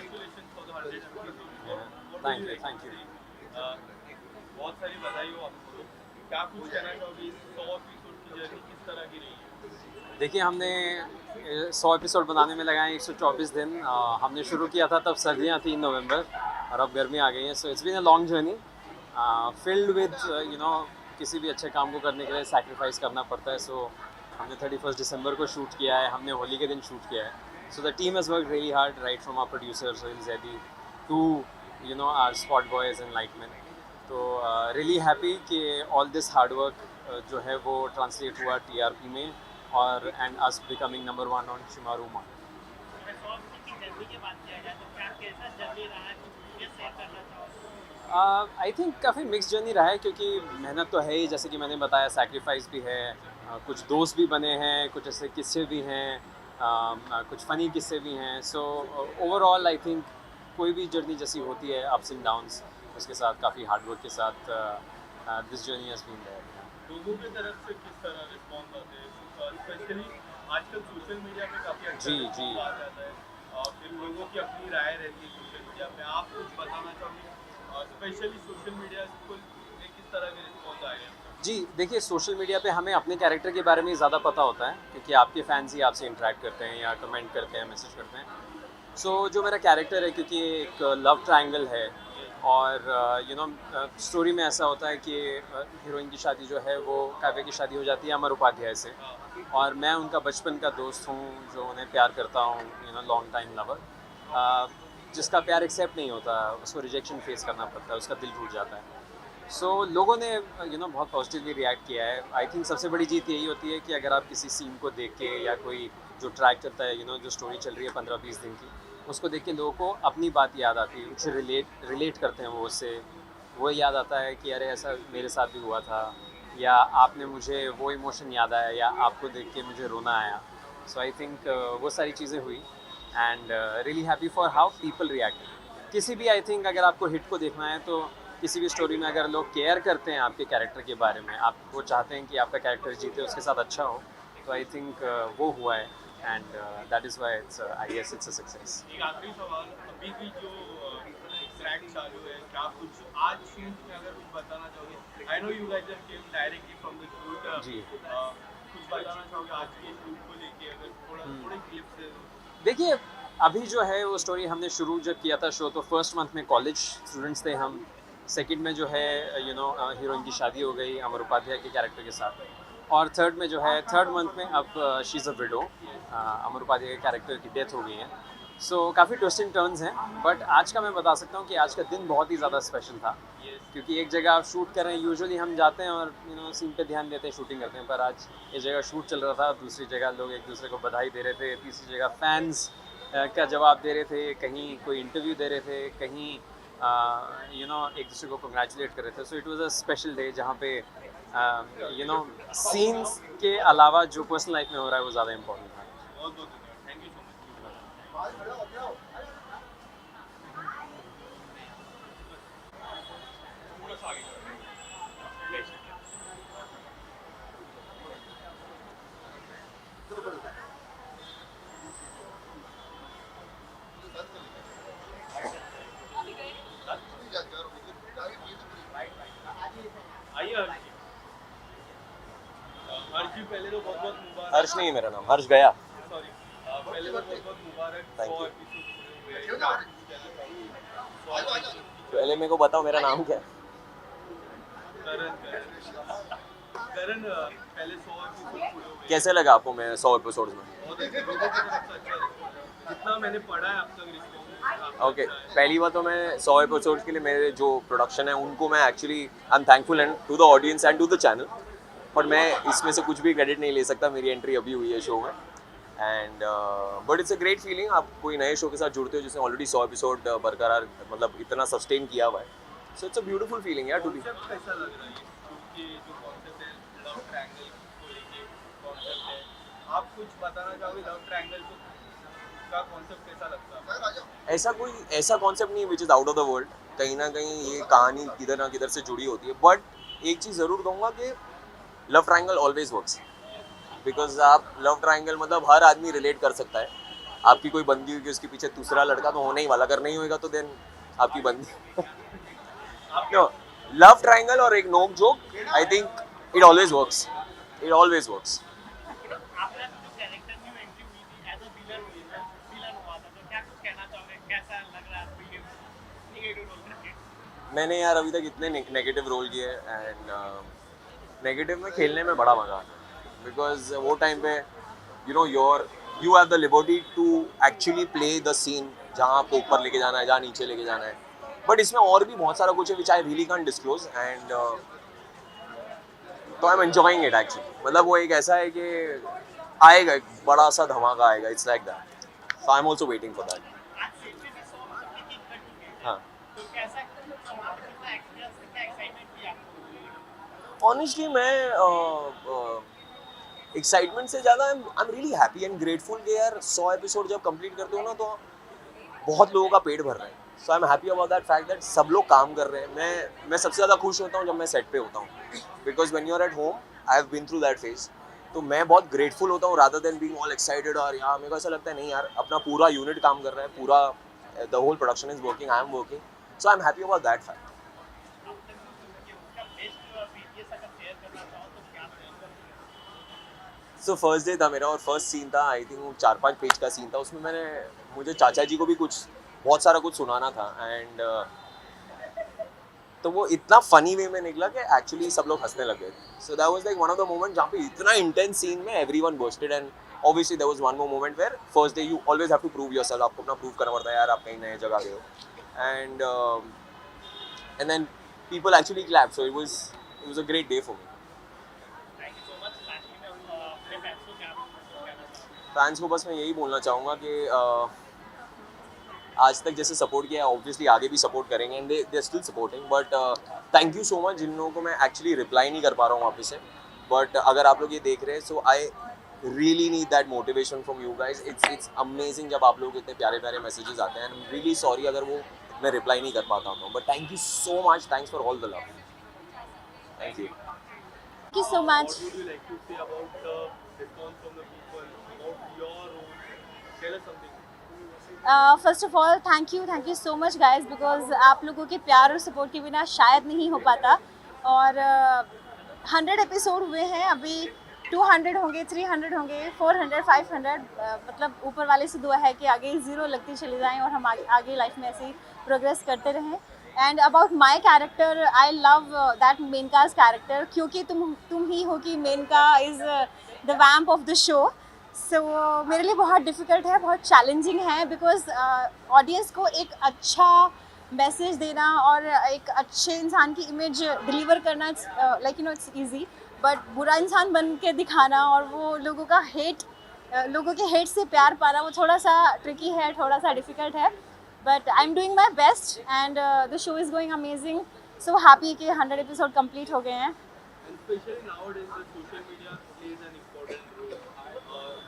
congratulations for the 100th episode. Thank you thank you. बहुत सारी बधाई हो आपको। क्या कुछ कहना चाहोगे इस 100 एपिसोड की जर्नी किस तरह की रही है? देखिए हमने 100 एपिसोड बनाने में लगाए 124 दिन। हमने शुरू किया था तब सर्दियाँ थी नवंबर, और अब गर्मी आ गई है। So it's been a long journey filled with किसी भी अच्छे काम को करने के लिए सैक्रिफाइस करना पड़ता है। सो हमने 31 दिसंबर को शूट किया है, हमने होली के दिन शूट किया है। So the team has work really hard, right from our producer Sohail Zaidi to our spot boys and lightman. तो रियली हैप्पी कि ऑल दिस हार्ड वर्क जो है वो ट्रांसलेट हुआ TRP में, और and us becoming number 1 on Shemaroo mart. I think काफ़ी mix journey रहा है, क्योंकि मेहनत तो है ही, जैसे कि मैंने बताया, सैक्रिफाइस भी है, कुछ दोस्त भी बने हैं, कुछ ऐसे किस्से भी हैं, कुछ फ़नी किस्से भी हैं। सो ओवरऑल आई थिंक कोई भी जर्नी जैसी होती है, अप्स एंड डाउन्स, उसके साथ काफ़ी हार्डवर्क के साथ this journey has been there. लोगों की तरफ से किस तरह रिस्पॉन्स आते हैं, स्पेशली आजकल सोशल मीडिया पे काफ़ी अच्छा जी। response आ जाता है, और फिर लोगों की अपनी राय रहती है सोशल मीडिया पे। आप कुछ बताना चाहोगे स्पेशली सोशल मीडिया को किस तरह के रिस्पॉन्स आए हैं? जी देखिए, सोशल मीडिया पे हमें अपने कैरेक्टर के बारे में ज़्यादा पता होता है, क्योंकि आपके फैंस ही आपसे इंटरेक्ट करते हैं या कमेंट करते हैं, मैसेज करते हैं। सो जो मेरा कैरेक्टर है, क्योंकि एक लव ट्रायंगल है, और स्टोरी में ऐसा होता है कि हीरोइन की शादी जो है वो काव्य की शादी हो जाती है अमर उपाध्याय से, और मैं उनका बचपन का दोस्त हूँ जो उन्हें प्यार करता हूँ, लॉन्ग टाइम लवर, जिसका प्यार एक्सेप्ट नहीं होता, उसको रिजेक्शन फेस करना पड़ता है, उसका दिल टूट जाता है। सो लोगों ने बहुत पॉजिटिवली रिएक्ट किया है। आई थिंक सबसे बड़ी जीत यही होती है कि अगर आप किसी सीन को देख के, या कोई जो ट्रैक चलता है, जो स्टोरी चल रही है 15-20 दिन की, उसको देख के लोगों को अपनी बात याद आती है, उससे रिलेट करते हैं, वो उससे वो याद आता है कि अरे ऐसा मेरे साथ भी हुआ था, या आपने मुझे वो इमोशन याद आया, या आपको देख के मुझे रोना आया। सो आई थिंक वो सारी चीज़ें हुई, and really happy for how people react. किसी भी, आई थिंक अगर आपको हिट को देखना है, तो किसी भी स्टोरी में अगर लोग केयर करते हैं आपके कैरेक्टर के बारे में, आप वो चाहते हैं कि आपका कैरेक्टर जीते, उसके साथ अच्छा हो, तो आई थिंक वो हुआ है, and that is why it's I guess it's a success. एक आखिरी सवाल, अभी भी जो ट्रैक चालू है, क्या कुछ आज शूट में अगर कुछ बताना चाहोगे? I know you guys just came directly from the shoot. जी। कुछ बताना चाहोगे आज के शूट को लेके, अगर थोड़े क्लिप्स है? देखिए, अभी जो है वो स्टोरी हमने शुरू जब किया था शो, तो फर्स्ट मंथ में कॉलेज स्टूडेंट्स थे हम। सेकंड में जो है हीरोइन की शादी हो गई अमर उपाध्याय के कैरेक्टर के साथ, और थर्ड में जो है थर्ड मंथ में अब शी इज़ अ विडो, अमर उपाध्याय के कैरेक्टर की डेथ हो गई है। सो काफ़ी ट्विस्ट एंड टर्न्स हैं, बट आज का मैं बता सकता हूँ कि आज का दिन बहुत ही ज़्यादा स्पेशल था, क्योंकि एक जगह आप शूट कर रहे हैं, यूजुअली हम जाते हैं और सीन पे ध्यान देते हैं, शूटिंग करते हैं, पर आज एक जगह शूट चल रहा था, दूसरी जगह लोग एक दूसरे को बधाई दे रहे थे, तीसरी जगह फैंस का जवाब दे रहे थे, कहीं कोई इंटरव्यू दे रहे थे, कहीं एक दूसरे को कंग्रेचुलेट कर रहे थे। सो it was a special day, जहाँ पे सीन्स के अलावा जो पर्सनल लाइफ में हो रहा है वो ज़्यादा इम्पोर्टेंट था। बहुत बहुत धन्यवाद, थैंक यू सो मच। थोड़ा सा आगे चलो। आइए हर्ष जी। हर्ष जी, पहले तो बहुत बहुत मुबारक। हर्ष नहीं, मेरा नाम हर्ष गया। सॉरी, पहले तो बहुत बहुत मुबारक। Thank 100 you. एपिसोड पूरे हुए हैं। क्या कुछ कहना चाहोगे? 100 एपिसोड। पहले मेरे को बताओ मेरा नाम क्या है। करण करण, पहले 100 एपिसोड पूरे हुए हैं। कैसे लगा आपको मैं 100 एपिसोड्स में? बहुत अच्छे, लोगों की तरफ से अच्छा रिस्पॉन्स, जितना मैंने पढ़ा है अब तक रिस्पॉन्स ओके, पहली बात तो मैं 100 एपिसोड्स के लिए मेरे जो प्रोडक्शन है उनको मैं actually I am thankful and to the audience and to the channel, but मैं इसमें से कुछ भी क्रेडिट नहीं ले सकता, मेरी एंट्री अभी हुई है शो में। And but it's a great feeling, आप कोई नए शो के साथ जुड़ते हो जिसने ऑलरेडी 100 एपिसोड बरकरार मतलब इतना सस्टेन किया हुआ है, so it's a beautiful feeling यार टू बी। कॉन्सेप्ट कैसा लग रहा है? क्योंकि जो कॉन्सेप्ट है लव ट्रायंगल को लेके कॉन्सेप्ट है, आप कुछ बताना चाहोगे लव ट्रायंगल का कॉन्सेप्ट कैसा लगता है? ऐसा कॉन्सेप्ट नहीं which is out of the world, कहीं ना कहीं ये कहानी किधर ना किधर से जुड़ी होती है, बट एक चीज़ ज़रूर कहूँगा कि love triangle always works, because आप लव ट्रायंगल मतलब हर आदमी रिलेट कर सकता है, आपकी कोई बंदी होगी उसके पीछे दूसरा लड़का तो होने ही वाला, अगर नहीं होएगा तो देन आपकी बंदी नो लव ट्रायंगल और एक नोक joke I think it always works, it always works. आपका जो कैरेक्टर न्यू एंट्री हुई थी एज अ विलन हुई है, विलन हुआ था, तो क्या कुछ कहना चाहोगे, कैसा लग रहा है आपको ये नेगेटिव रोल करके? मैंने यार अभी तक इतने नेगेटिव रोल किए एंड नेगेटिव में खेलने में बड़ा मजा आता है बिकॉज वो टाइम पे you have the liberty to actually play the scene, जहाँ आपको ऊपर लेके जाना है, जहाँ नीचे लेके जाना है, बट इसमें और भी बहुत सारा कुछ है which I really can't disclose and तो I am enjoying it actually. मतलब वो एक ऐसा है कि आएगा, एक बड़ा सा धमाका आएगा, it's like that, so I am also waiting for that. आज सेट पे भी 100 एक एक कर चुके हैं, हाँ तो कैसा वहाँ पे कितना एक्सपीरियंस, क्या एक्साइटमेंट थी आपको? ऑनेस्टली मैं एक्साइटमेंट से ज़्यादा आई am really happy and grateful कि यार 100 एपिसोड जब कंप्लीट करते हो ना तो बहुत लोगों का पेट भर रहा है, so I am happy about that fact that सब लोग काम कर रहे हैं। मैं सबसे ज़्यादा खुश होता हूँ जब मैं सेट पे होता हूँ, because when you are at home I have been through that phase, तो मैं बहुत ग्रेटफुल होता हूँ rather than being all excited. और यार मेरे को ऐसा लगता है नहीं यार, अपना पूरा यूनिट काम कर रहा है, पूरा the whole production is working, I am working, so I am happy about that fact. अब तक जो उसका बेस्ट बीटीएस अगर शेयर करना चाहो तो क्या शेयर करोगे? सो फर्स्ट डे था मेरा और फर्स्ट सीन था, आई थिंक 4-5 पेज का सीन था, उसमें मुझे चाचा जी को भी बहुत सारा कुछ सुनाना था एंड तो वो इतना फनी वे में निकला कि एक्चुअली सब लोग हंसने लगे। So that was like one of the moment जहाँ पे इतना इंटेंस सीन में everyone bursted and obviously there was one more moment where first day you always have to prove yourself, आपको अपना प्रूव करना पड़ता है यार, आप कहीं नए जगह गए हो and then people actually clap, so it was a great day for me. Thank you so much. Lastly में अपने फैंस को क्या कहना चाहोगे? फैंस को बस मैं यही बोलना चाहूँगा कि आज तक जैसे सपोर्ट किया है ऑब्वियसली आगे भी सपोर्ट करेंगे and they are still supporting, but thank you so much जिन लोगों को मैं एक्चुअली रिप्लाई नहीं कर पा रहा हूँ वापस से, बट अगर आप लोग ये देख रहे हैं so I really need that motivation from you guys. It's amazing जब आप लोग इतने प्यारे प्यारे मैसेजेस आते हैं and I am really sorry अगर वो मैं रिप्लाई नहीं कर पाता हूँ, but thank you so much, thanks for all the love, thank you. Thank you so much. What would you like to say about the response from the people, about your role? Tell us something. First of all thank you so much guys, because आप लोगों के प्यार और support के बिना शायद नहीं हो पाता। और 100 एपिसोड हुए हैं, अभी 200 होंगे, 300 होंगे, 400, 500, मतलब ऊपर वाले से दुआ है कि आगे ज़ीरो लगती चली जाएं और हम आगे लाइफ में ऐसे ही प्रोग्रेस करते रहें। And about my character, I love that Menka's character, क्योंकि तुम ही हो कि Menka is the vamp of the show. So मेरे लिए बहुत डिफ़िकल्ट है, बहुत चैलेंजिंग है, बिकॉज ऑडियंस को एक अच्छा मैसेज देना और एक अच्छे इंसान की इमेज डिलीवर करना, लाइक इट्स इजी, बट बुरा इंसान बन के दिखाना और वो लोगों के हेट से प्यार पाना वो थोड़ा सा ट्रिकी है, थोड़ा सा डिफ़िकल्ट है, but I am doing my best and the show is going amazing. So happy कि 100 एपिसोड कंप्लीट हो गए हैं। And especially nowadays, the social media plays an important role.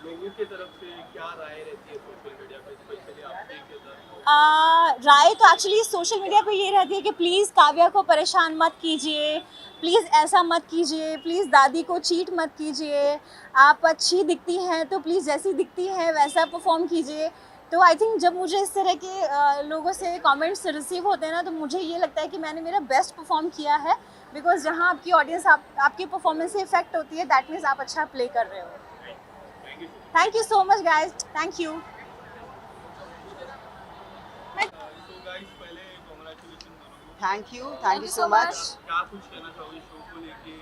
लोगों की तरफ से क्या राय रहती है सोशल मीडिया पे, स्पेशली आपके के तरफ? राय तो एक्चुअली सोशल मीडिया पे ये रहती है कि प्लीज़ काव्या को परेशान मत कीजिए, प्लीज़ ऐसा मत कीजिए, प्लीज़ दादी को चीट मत कीजिए, आप अच्छी दिखती हैं तो प्लीज़ जैसी दिखती हैं वैसा परफॉर्म कीजिए। तो आई थिंक जब मुझे इस तरह के लोगों से कमेंट्स रिसीव होते हैं ना, तो मुझे ये लगता है कि मैंने मेरा बेस्ट परफॉर्म किया है, बिकॉज जहाँ आपकी ऑडियंस आपकी परफॉर्मेंस से इफेक्ट होती है, दैट मीन्स आप अच्छा प्ले कर रहे हो। Thank you so much guys, thank you. So guys, पहले congratulations दोनों को। Thank you so much. क्या कुछ कहना चाहोगे शो को लेके?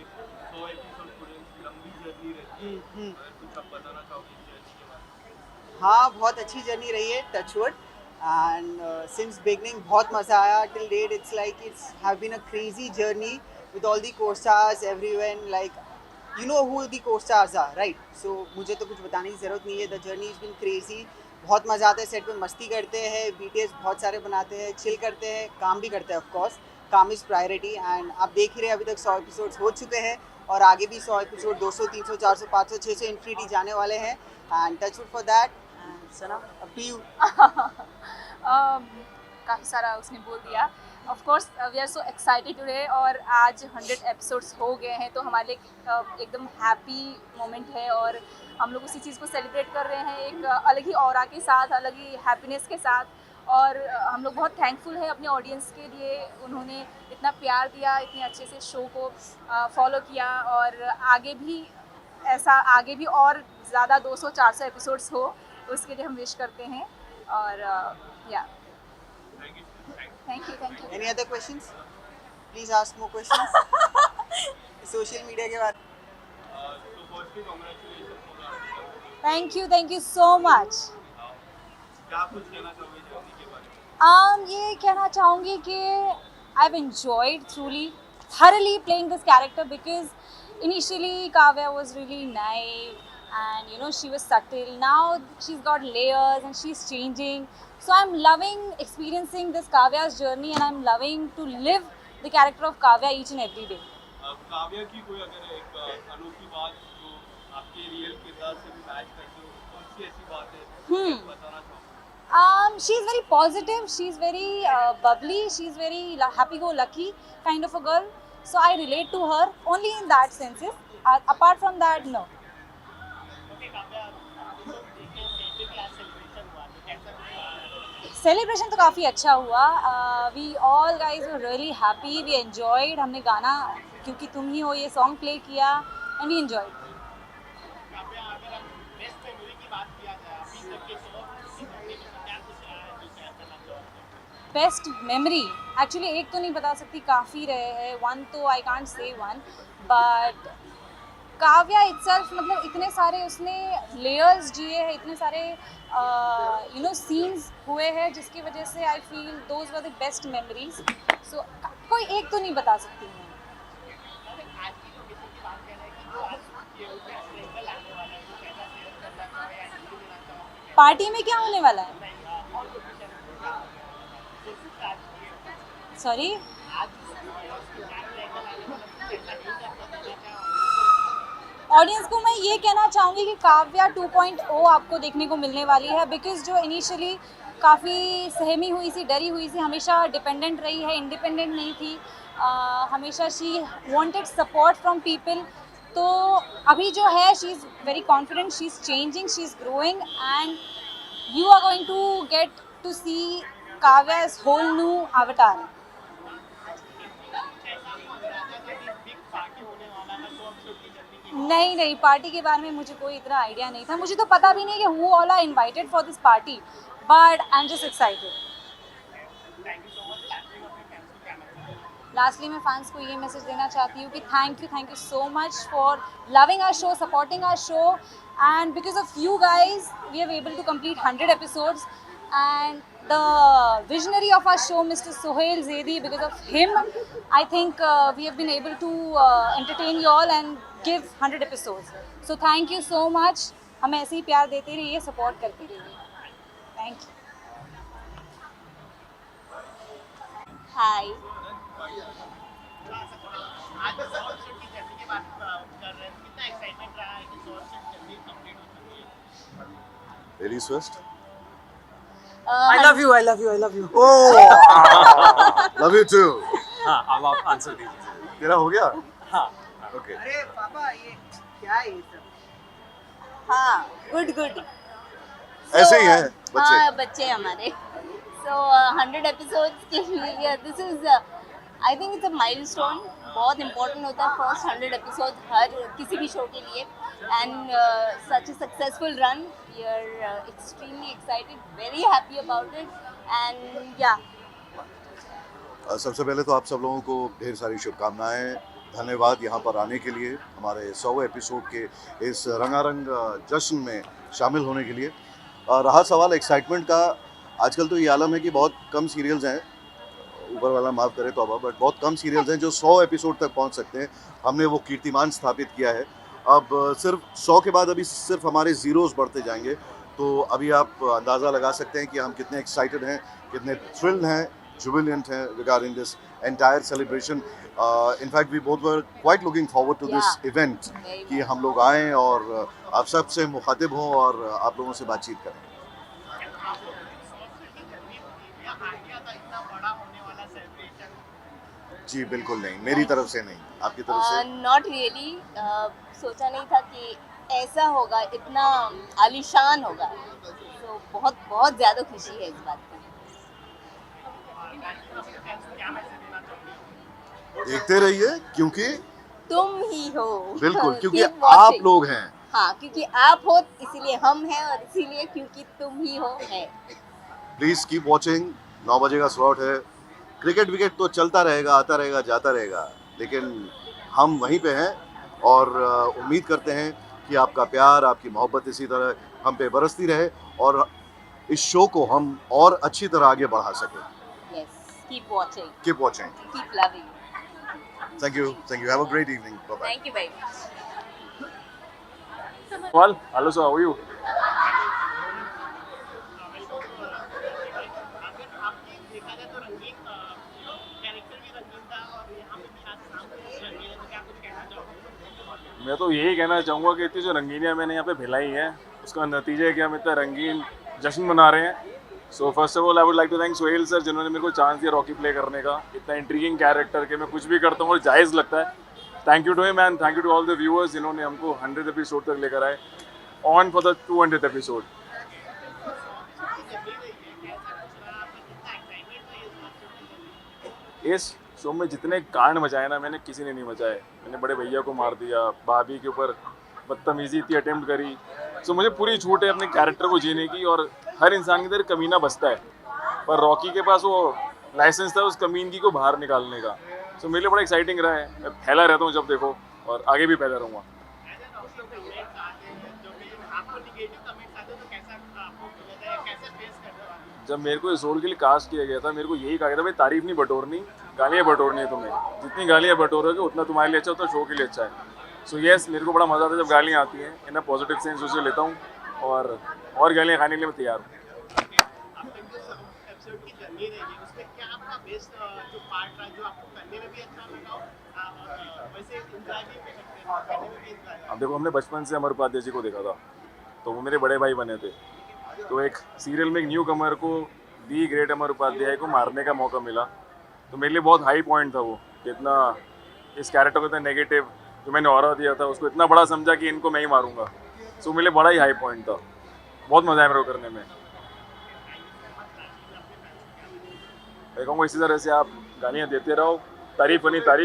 100 एपिसोड पूरे लंबी जर्नी रहती है, अगर कुछ आप बताना चाहोगे इस जर्नी के बारे में? हाँ, बहुत अच्छी जर्नी रही है, टचवुड, एंड सिंस बिगनिंग बहुत मज़ा आया। Till date it's like it's have been a crazy journey with all the co-stars, everyone, like you know who the co-stars are, right? So मुझे तो कुछ बताने की ज़रूरत नहीं है। The journey is been crazy, बहुत मज़ा आता है, सेट पे मस्ती करते हैं, BTS बहुत सारे बनाते हैं, चिल करते हैं, काम भी करते हैं, ऑफ कोर्स काम इज़ प्रायोरिटी। एंड आप देख ही रहे हैं अभी तक 100 एपिसोड्स हो चुके हैं और आगे भी 100 एपिसोड 200, 300, 400, 500, 600 इन्फिनिटी जाने वाले हैं। And touchwood for that. And Sana, up to you. काफ़ी सारा उसने बोल दिया of course we are so excited today और आज 100 एपिसोड्स हो गए हैं तो हमारे लिए एकदम हैप्पी मोमेंट है और हम लोग उसी चीज़ को सेलिब्रेट कर रहे हैं एक अलग ही ऑरा के साथ, अलग ही हैप्पीनेस के साथ। और हम लोग बहुत थैंकफुल है अपने ऑडियंस के लिए, उन्होंने इतना प्यार दिया, इतने अच्छे से शो को फॉलो किया और आगे भी और ज़्यादा 200-400 एपिसोड्स हो उसके लिए हम विश करते हैं। और या thank you. Any other questions? Please ask more questions. Social media के बारे में। तो firstly congratulation thank you so much. क्या कुछ कहना चाहोगे जर्नी के बारे में? ये कहना चाहूँगी कि I have enjoyed truly thoroughly playing this character because initially Kavya was really naive and she was subtle. Now she's got layers and she's changing. So I'm loving experiencing this Kavya's journey and I'm loving to live the character of Kavya each and every day. Kavya की कोई अगर एक अनोखी बात जो आपके real किरदार से भी मैच करती हो, कौन सी ऐसी बात है बताना चाहोगे? She's very positive, she's very bubbly, she's very happy-go-lucky kind of a girl. So I relate to her only in that senses. Apart from that, no. Okay Kavya, तो देखिए सेलिब्रेट क्लास सेलिब्रेशन हुआ तो कैसा लगा? सेलिब्रेशन तो काफ़ी अच्छा हुआ। We all guys were really happy, we enjoyed. हमने गाना क्योंकि तुम ही हो ये सॉन्ग प्ले किया एंड वी एंजॉयड। काव्या, अगर हम बेस्ट मेमोरी की बात किया जाए अभी तक के शो की जर्नी में तो क्या कुछ रहा है जो शेयर करना चाहोगे? बेस्ट मेमोरी एक्चुअली एक तो नहीं बता सकती, काफ़ी रहे हैं। वन तो I can't say one, but Kavya itself मतलब इतने सारे उसने लेयर्स जिए हैं, इतने सारे सीन्स हुए हैं जिसकी वजह से I feel those were the best memories. So कोई एक तो नहीं बता सकती मैं। आज की लोकेशन की बात कर रहे हैं कि जो आज ये ट्रेंगल आने वाला है वो कैसा शेयर करना चाहोगे या इंटरव्यू देना चाहोगे? पार्टी में क्या होने वाला है? और लोकेशन क्या आज की सॉरी, आज ट्रेंगल आने वाला है कैसा न्यूज़ आपको देना चाहोगे? ऑडियंस को मैं ये कहना चाहूँगी कि काव्या 2.0 आपको देखने को मिलने वाली है। बिकॉज जो इनिशियली काफ़ी सहमी हुई सी, डरी हुई सी, हमेशा डिपेंडेंट रही है, इंडिपेंडेंट नहीं थी, हमेशा she wanted support from people. तो अभी जो है she is very confident, she is changing, she is growing and you are going to get to see काव्या's whole new avatar. नहीं, पार्टी के बारे में मुझे कोई इतना आइडिया नहीं था। मुझे तो पता भी नहीं कि who all are invited for this party, but I am just excited. Lastly मैं फैंस को ये मैसेज देना चाहती हूँ कि thank you so much for loving our show, supporting our show, and because of you guys we have able to complete 100 episodes and the visionary of our show, Mr. Sohail Zaidi, because of him I think we have been able to entertain you all and give 100 episodes. So thank you so much. हमें ऐसे ही प्यार देते रहिए, support करते रहिए। Thank you. हाय, आज short shoot की journey की बात कर रहे हैं, कितना एक्साइटमेंट रहा है कि शॉर्ट शूट जल्दी कंप्लीट हो चुकी है? Ladies first. I love you. Oh, love you too. हाँ, अब आप आंसर दीजिए। तेरा हो गया? हाँ, Okay. अरे पापा ये क्या है ये सब? हाँ, गुड। ऐसे ही हैं बच्चे। हाँ, बच्चे हमारे। So 100 episodes के लिए this is I think it's a milestone, बहुत important होता है फर्स्ट 100 episodes हर किसी भी शो के लिए, and such a successful run, we are extremely excited, very happy about it, and yeah. सबसे पहले तो आप सब लोगों को ढेर सारी शुभकामनाएं, धन्यवाद यहाँ पर आने के लिए, हमारे 100 एपिसोड के इस रंगारंग जश्न में शामिल होने के लिए। रहा सवाल एक्साइटमेंट का, आजकल तो ये आलम है कि बहुत कम सीरियल्स हैं, ऊपर वाला माफ़ करे तो अब, बट बहुत कम सीरियल्स हैं जो 100 एपिसोड तक पहुँच सकते हैं। हमने वो कीर्तिमान स्थापित किया है। अब सिर्फ 100 के बाद अभी सिर्फ हमारे ज़ीरोज़ बढ़ते जाएंगे, तो अभी आप अंदाज़ा लगा सकते हैं कि हम कितने एक्साइटेड हैं, कितने थ्रिल्ड हैं, jubilant हैं regarding this entire celebration. In fact, we both were quite looking forward to this event कि हम लोग आएँ और आप सब से मुखातिब हों और आप लोगों से बातचीत करें। शॉर्ट शूट की जर्नी होती है या आइडिया था इतना बड़ा होने वाला सेलिब्रेशन जी बिल्कुल नहीं, मेरी तरफ से नहीं, आपकी तरफ से? नॉट रियली, सोचा नहीं था कि ऐसा होगा, इतना आलीशान होगा, तो बहुत बहुत ज़्यादा खुशी है इस बात की। क्या मैसेज देना चाहोगे? देखते रहिए क्योंकि तुम ही हो। बिल्कुल, क्योंकि Keep आप watching. लोग हैं। हाँ, क्योंकि आप हो इसीलिए हम हैं, और इसीलिए क्योंकि तुम ही हो है। Please keep watching. 9 बजे का स्लॉट है। क्रिकेट विकेट तो चलता रहेगा, आता रहेगा, जाता रहेगा, लेकिन हम वहीं पे हैं और उम्मीद करते हैं कि आपका प्यार, आपकी मोहब्बत इसी तरह हम पे बरसती रहे और इस शो को हम और अच्छी तरह आगे बढ़ा सकें। Yes, keep watching, keep watching. keep loving. Thank you, have a great evening, bye bye. Thank you very much. Well, hello sir, how are you? अगर आपने देखा जाए तो रंगीन कैरेक्टर भी रंगीन था, और यहाँ पे भी आज शाम को रंगीन है, तो क्या कुछ कहना चाहोगे? मैं तो यही कहना चाहूँगा कि इतनी जो रंगीनियाँ मैंने यहाँ पे फैलाई हैं, उसका नतीजा है कि हम इतना रंगीन जश्न मना रहे हैं। So first of all I would like to thank Sohail sir, जिन्होंने मेरे को चांस दिया रॉकी प्ले करने का। इतना इंट्रीगिंग कैरेक्टर के मैं कुछ भी करता हूँ और जायज़ लगता है। Thank you to him and thank you to all the viewers जिन्होंने हमको 100 एपिसोड तक लेकर आए, on for the 200th episode. इस शो में जितने कांड मचाए ना मैंने, किसी ने नहीं मचाए। मैंने बड़े भैया को मार दिया, भाभी के ऊपर बदतमीजी इतनी अटेम्प्ट करी। सो मुझे पूरी छूट है अपने कैरेक्टर को जीने की, और हर इंसान के अंदर कमीना बसता है, पर रॉकी के पास वो लाइसेंस था उस कमीनगी को बाहर निकालने का। सो मेरे लिए बड़ा एक्साइटिंग रहा है। मैं फैला रहता हूँ जब देखो, और आगे भी फैला रहूँगा। जब मेरे को इस रोल के लिए कास्ट किया गया था, मेरे को यही कहा गया था, भाई तारीफ नहीं बटोरनी, गालियाँ बटोरनी है तुम्हें। जितनी गालियाँ बटोरोगे उतना तुम्हारे लिए अच्छा होता है, शो के लिए अच्छा है। सो येस, मेरे को बड़ा मज़ा आता है जब गालियाँ आती हैं। इन अ पॉजिटिव सेंस उसे लेता हूँ, और गालियाँ खाने के लिए मैं तैयार हूँ। अब देखो, हमने बचपन से अमर उपाध्याय जी को देखा था, तो वो मेरे बड़े भाई बने थे। तो एक सीरियल में एक न्यू कमर को दी ग्रेट अमर उपाध्याय को मारने का मौका मिला, तो मेरे लिए बहुत हाई पॉइंट था वो, कि इतना इस कैरेक्टर को इतना नेगेटिव जो मैंने ऑरा दिया था उसको इतना बड़ा समझा कि इनको मैं ही मारूंगा। सो मेरे लिए बड़ा ही हाई पॉइंट था। बहुत मज़ा आया मेरे को करने में। मैं कहूँगा इसी तरह से आप गालियाँ देते रहो, तारीफ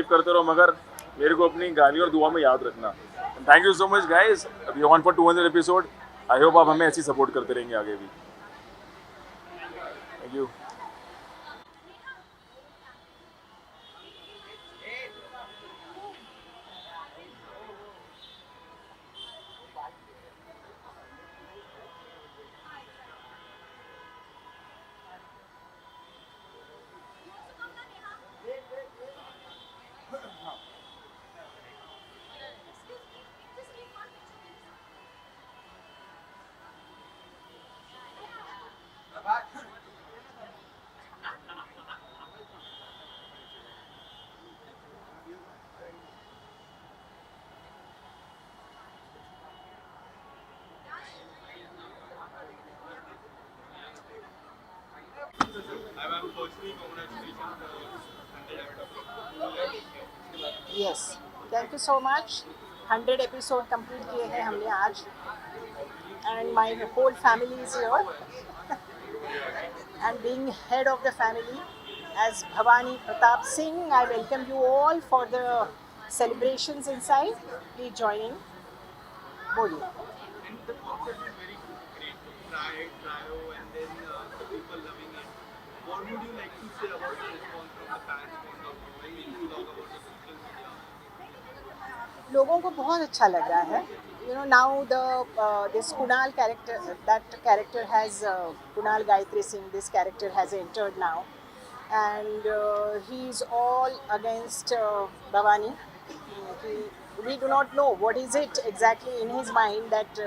करते रहो, मगर मेरे को अपनी गाली और दुआ में याद रखना। Thank you so much guys, we on for 200 episode. I hope आप हमें ऐसी सपोर्ट करते रहेंगे आगे भी। Thank you. Yes, thank you so much. 100 episode complete किए हैं हमने आज, and my whole family is here, and being head of the family as Bhavani Pratap Singh, I welcome you all for the celebrations inside. Please join in. Boliye. The concept is very great. Trio, and then the people loving it. What would you like to say about the response from the fans point of view when you talk about the social media? लोगों को बहुत अच्छा लग रहा है. You know, now this Kunal character, that character has Kunal Gayatri Singh. This character has entered now, and he's all against Bhavani. We do not know what is it exactly in his mind that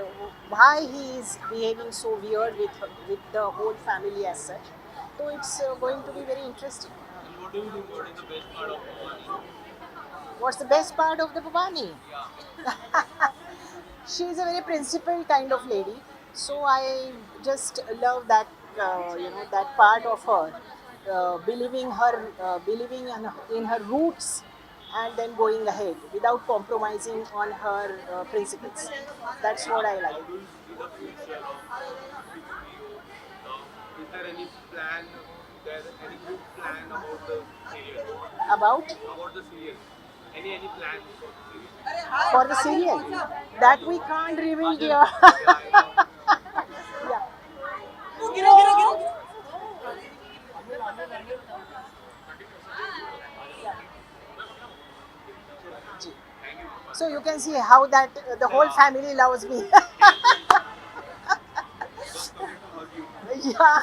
why he is behaving so weird with the whole family as such. So it's going to be very interesting. And what do you think? What is the best part of Bhavani? What's the best part of the Bhavani? She is a very principled kind of lady, so I just love that that part of her. believing in her roots, and then going ahead without compromising on her principles. That's what I like. in the future of HBO, is there any plan, any good plan about the serial? About About the serial? Any plans for the serial? for the serial that we can't reveal here. Yeah, I know. Yeah. So you can see how that the whole family loves me. Just coming to hug you. Yeah.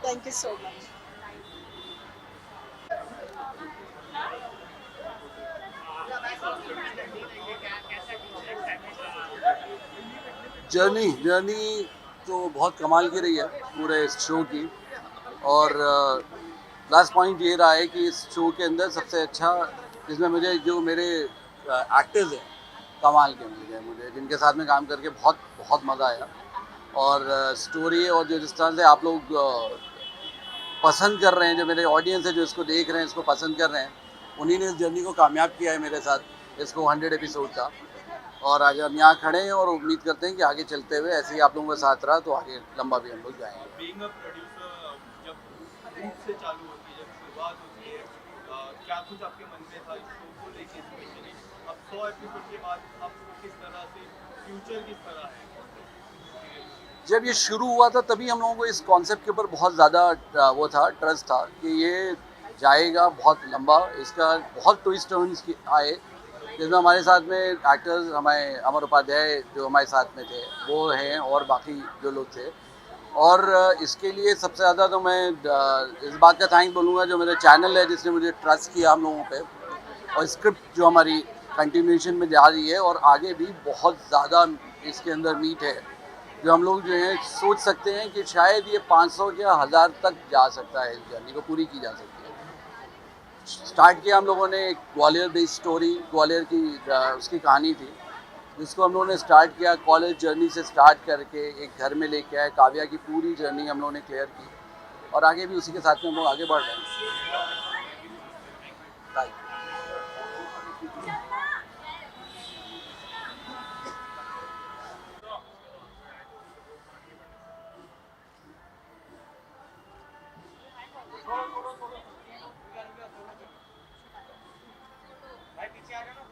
Thank you so much. Journey तो बहुत कमाल की रही है पूरे इस show की। और लास्ट पॉइंट ये रहा है कि इस शो के अंदर सबसे अच्छा इसमें मुझे जो मेरे एक्टर्स हैं कमाल के मिल गए मुझे, जिनके साथ में काम करके बहुत बहुत मज़ा आया। और स्टोरी और जो जिस तरह से आप लोग पसंद कर रहे हैं, जो मेरे ऑडियंस है जो इसको देख रहे हैं, इसको पसंद कर रहे हैं, उन्हीं ने इस जर्नी को कामयाब किया है मेरे साथ, इसको 100 एपिसोड का। और आज हम यहाँ खड़े हैं और उम्मीद करते हैं कि आगे चलते हुए ऐसे ही आप लोगों के साथ रहा तो आगे लंबा भी हम लोग जाएंगे। Being a producer, जब रूट से चालू होती है, जब शुरुआत होती है, क्या कुछ आपके मन में था इस शो को लेके स्पेशली? अब 100 एपिसोड के बाद आपको किस तरह से फ्यूचर किस तरह है? जब ये शुरू हुआ था तभी हम लोगों को इस कॉन्सेप्ट के ऊपर बहुत ज़्यादा वो था, ट्रस्ट था कि ये जाएगा बहुत लंबा। इसका बहुत ट्विस्ट टर्न्स आए, जिसमें हमारे साथ में एक्टर्स हमारे अमर उपाध्याय जो हमारे साथ में थे वो हैं, और बाकी जो लोग थे। और इसके लिए सबसे ज़्यादा तो मैं इस बात का थैंक्स बोलूँगा जो मेरा चैनल है, जिसने मुझे ट्रस्ट किया हम लोगों पे, और स्क्रिप्ट जो हमारी कंटिन्यूएशन में जा रही है और आगे भी बहुत ज़्यादा इसके अंदर मीट है, जो हम लोग जो है सोच सकते हैं कि शायद ये 500 या 1000 तक जा सकता है, इस जर्नी को पूरी की जा सकती है। स्टार्ट किया हम लोगों ने एक ग्वालियर बेस्ड स्टोरी, ग्वालियर की उसकी कहानी थी, जिसको हम लोगों ने स्टार्ट किया कॉलेज जर्नी से स्टार्ट करके एक घर में लेके आए। काव्या की पूरी जर्नी हम लोगों ने क्लियर की और आगे भी उसी के साथ में हम लोग आगे बढ़ रहे हैं। भाई पीछे आ जाना।